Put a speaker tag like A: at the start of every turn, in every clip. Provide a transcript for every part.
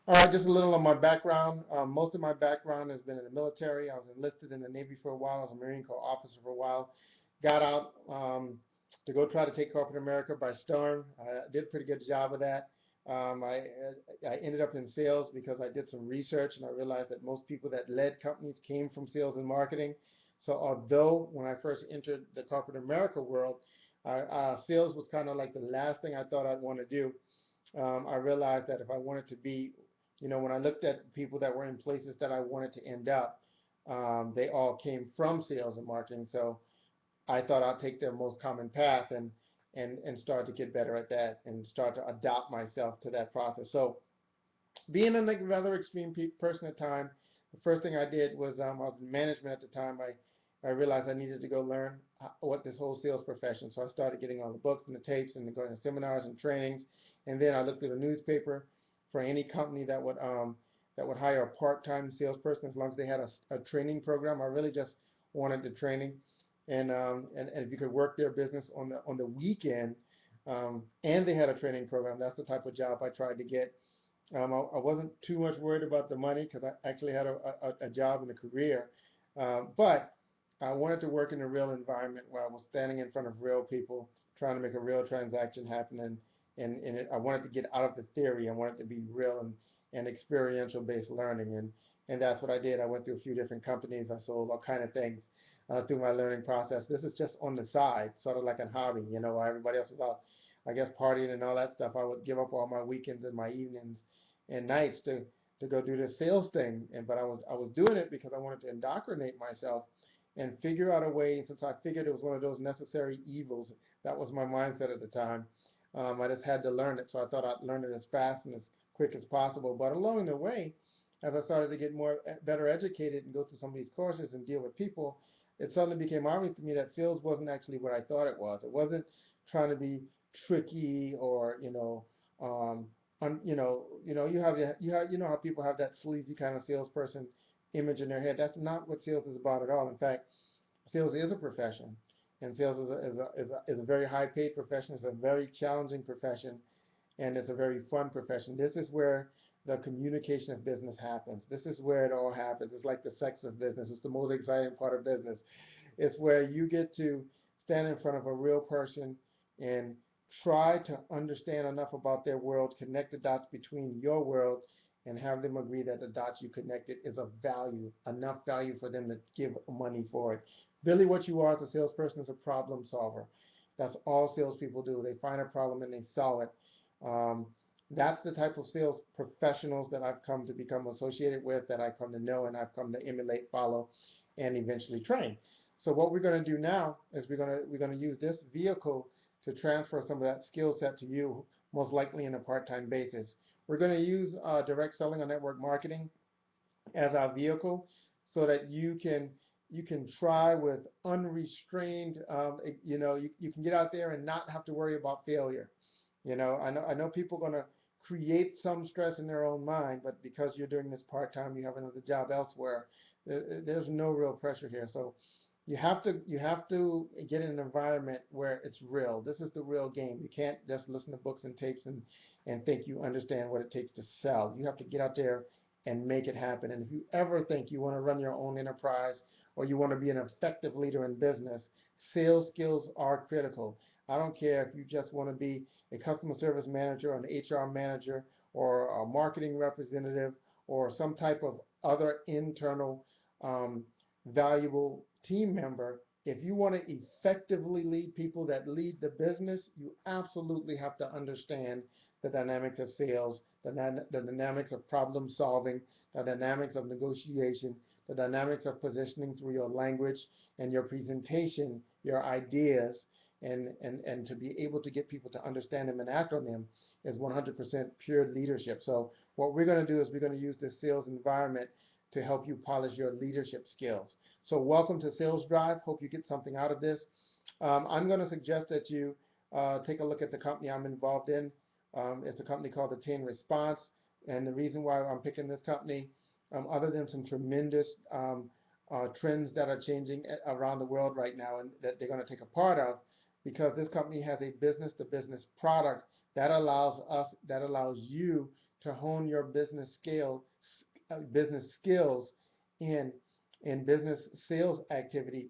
A: All right, just a little on my background. Most of my background has been in the military. I was enlisted in the Navy for a while. I was a Marine Corps officer for a while. Got out to go try to take corporate America by storm. I did a pretty good job of that. I ended up in sales because I did some research and I realized that most people that led companies came from sales and marketing. So although when I first entered the corporate America world, sales was kind of like the last thing I thought I'd want to do. I realized that if I wanted to be, when I looked at people that were in places that I wanted to end up, they all came from sales and marketing. So I thought I'd take the most common path and start to get better at that and start to adopt myself to that process. So being a rather extreme person at the time, the first thing I did was I was in management at the time. I realized I needed to go learn what this whole sales profession. So I started getting all the books and the tapes and going to seminars and trainings. And then I looked at a newspaper for any company that would hire a part-time salesperson as long as they had a training program. I really just wanted the training, and if you could work their business on the weekend, and they had a training program, that's the type of job I tried to get. I wasn't too much worried about the money because I actually had a job and a career, but I wanted to work in a real environment where I was standing in front of real people, trying to make a real transaction happen, and I wanted to get out of the theory. I wanted to be real and experiential based learning, and that's what I did. I went through a few different companies. I sold all kind of things through my learning process. This is just on the side, sort of like a hobby, while everybody else was out, I guess, partying and all that stuff. I would give up all my weekends and my evenings and nights to go do the sales thing. But I was doing it because I wanted to indoctrinate myself and figure out a way. Since I figured it was one of those necessary evils, that was my mindset at the time. I just had to learn it, so I thought I'd learn it as fast and as quick as possible. But along the way, as I started to get better educated and go through some of these courses and deal with people, it suddenly became obvious to me that sales wasn't actually what I thought it was. It wasn't trying to be tricky or you know how people have that sleazy kind of salesperson image in their head. That's not what sales is about at all. In fact, sales is a profession, and sales is a very high paid profession. It's a very challenging profession, and it's a very fun profession. This is where the communication of business happens. This is where it all happens. It's like the sex of business. It's the most exciting part of business. It's where you get to stand in front of a real person and try to understand enough about their world, connect the dots between your world, and have them agree that the dots you connected is of value, enough value for them to give money for it. Really, what you are as a salesperson is a problem solver. That's all salespeople do. They find a problem and they solve it. That's the type of sales professionals that I've come to become associated with, that I've come to know, and I've come to emulate, follow, and eventually train. So what we're going to do now is we're going to use this vehicle to transfer some of that skill set to you, most likely in a part-time basis. We're going to use direct selling or network marketing as our vehicle so that you can try with unrestrained, you can get out there and not have to worry about failure. I know people are going to create some stress in their own mind, but because you're doing this part-time, you have another job elsewhere, there's no real pressure here. So you have to get in an environment where it's real. This is the real game. You can't just listen to books and tapes and think you understand what it takes to sell. You have to get out there and make it happen. And if you ever think you want to run your own enterprise or you want to be an effective leader in business, sales skills are critical. I don't care if you just want to be a customer service manager, an HR manager, or a marketing representative, or some type of other internal valuable team member. If you want to effectively lead people that lead the business, you absolutely have to understand the dynamics of sales, the dynamics of problem solving, the dynamics of negotiation, the dynamics of positioning through your language and your presentation, your ideas, and to be able to get people to understand them and act on them is 100% pure leadership. So what we're going to do is we're going to use this sales environment to help you polish your leadership skills. So welcome to Sales Drive. Hope you get something out of this. I'm going to suggest that you take a look at the company I'm involved in. It's a company called Attain Response. And the reason why I'm picking this company, other than some tremendous trends that are changing around the world right now and that they're going to take a part of, because this company has a business to business product that allows you to hone your business skills in business sales activity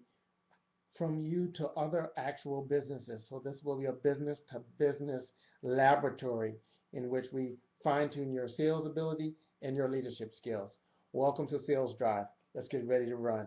A: from you to other actual businesses. So this will be a business to business laboratory in which we fine tune your sales ability and your leadership skills. Welcome to Sales Drive. Let's get ready to run.